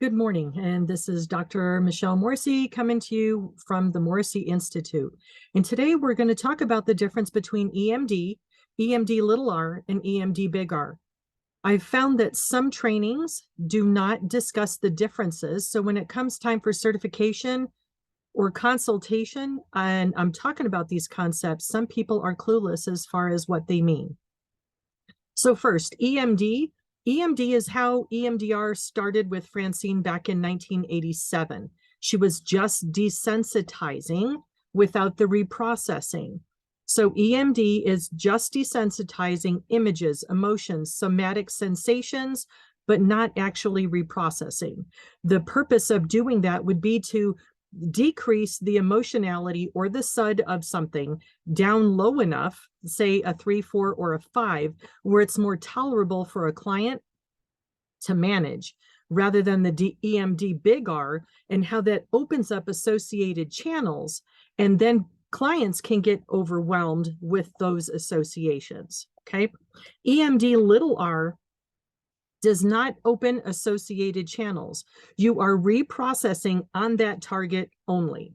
Good morning, and this is Dr. Michelle Morrissey coming to you from the Morrissey Institute. And today we're going to talk about the difference between EMD, EMD little r, and EMD big R. I've found that some trainings do not discuss the differences. So when it comes time for certification or consultation, and I'm talking about these concepts, some people are clueless as far as what they mean. So first, EMD. EMD is how EMDr started with Francine back in 1987. She was just desensitizing without the reprocessing. So EMD is just desensitizing images, emotions, somatic sensations, but not actually reprocessing. The purpose of doing that would be to decrease the emotionality or the SUD of something down low enough, say a 3, 4, or a 5, where it's more tolerable for a client to manage, rather than the EMD big R, and how that opens up associated channels, and then clients can get overwhelmed with those associations. Okay. EMD little r does not open associated channels. You are reprocessing on that target only.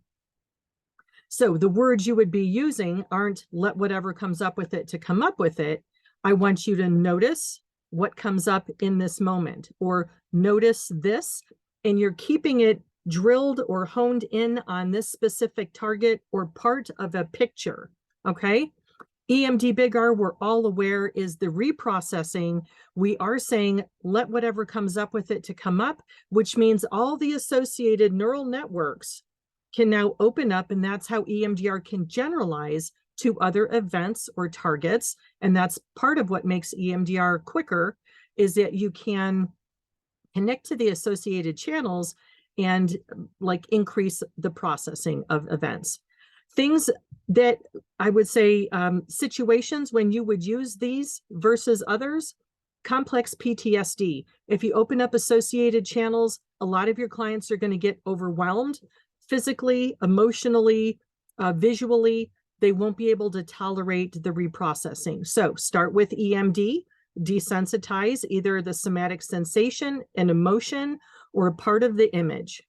So the words you would be using aren't let whatever comes up with it to come up with it. I want you to notice what comes up in this moment, or notice this, and you're keeping it drilled or honed in on this specific target or part of a picture. Okay. EMD big R, we're all aware, is the reprocessing. We are saying let whatever comes up with it to come up, which means all the associated neural networks can now open up, and that's how EMDr can generalize to other events or targets. And that's part of what makes EMDr quicker, is that you can connect to the associated channels and like increase the processing of events. Things that I would say, situations when you would use these versus others: complex PTSD. If you open up associated channels, a lot of your clients are going to get overwhelmed physically, emotionally, visually. They won't be able to tolerate the reprocessing. So start with EMD, desensitize either the somatic sensation, an emotion, or a part of the image.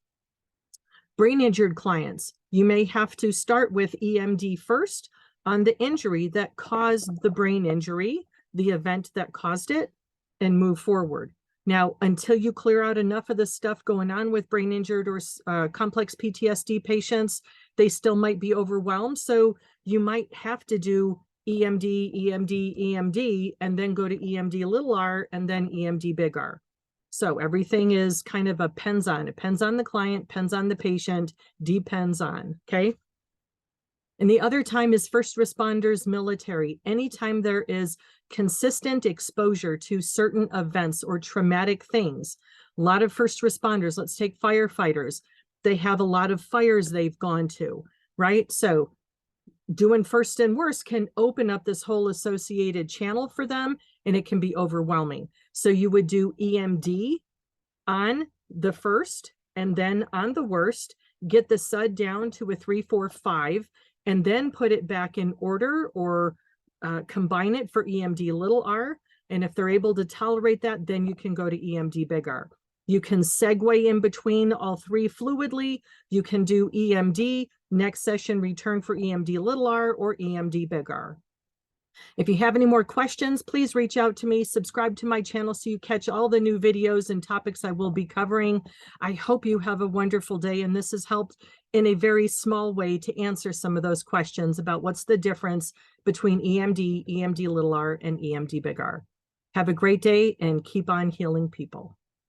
Brain injured clients, you may have to start with EMD first on the injury that caused the brain injury, the event that caused it, and move forward. Now, until you clear out enough of the stuff going on with brain injured or complex PTSD patients, they still might be overwhelmed. So you might have to do EMD, EMD, EMD, and then go to EMD little r and then EMD big R. So everything is kind of a depends on. It depends on the client, depends on the patient, depends on, okay? And the other time is first responders, military. Anytime there is consistent exposure to certain events or traumatic things, a lot of first responders, let's take firefighters, they have a lot of fires they've gone to, right? So doing first and worst can open up this whole associated channel for them, and it can be overwhelming. So you would do EMD on the first and then on the worst, get the SUD down to a 3, 4, 5, and then put it back in order, or combine it for EMD little r. And if they're able to tolerate that, then you can go to EMD big R. You can segue in between all three fluidly. You can do EMD, next session return for EMD little r or EMD big R. If you have any more questions, please reach out to me. Subscribe to my channel so you catch all the new videos and topics I will be covering. I hope you have a wonderful day, and this has helped in a very small way to answer some of those questions about what's the difference between EMD, EMD little r, and EMD big R. Have a great day and keep on healing people.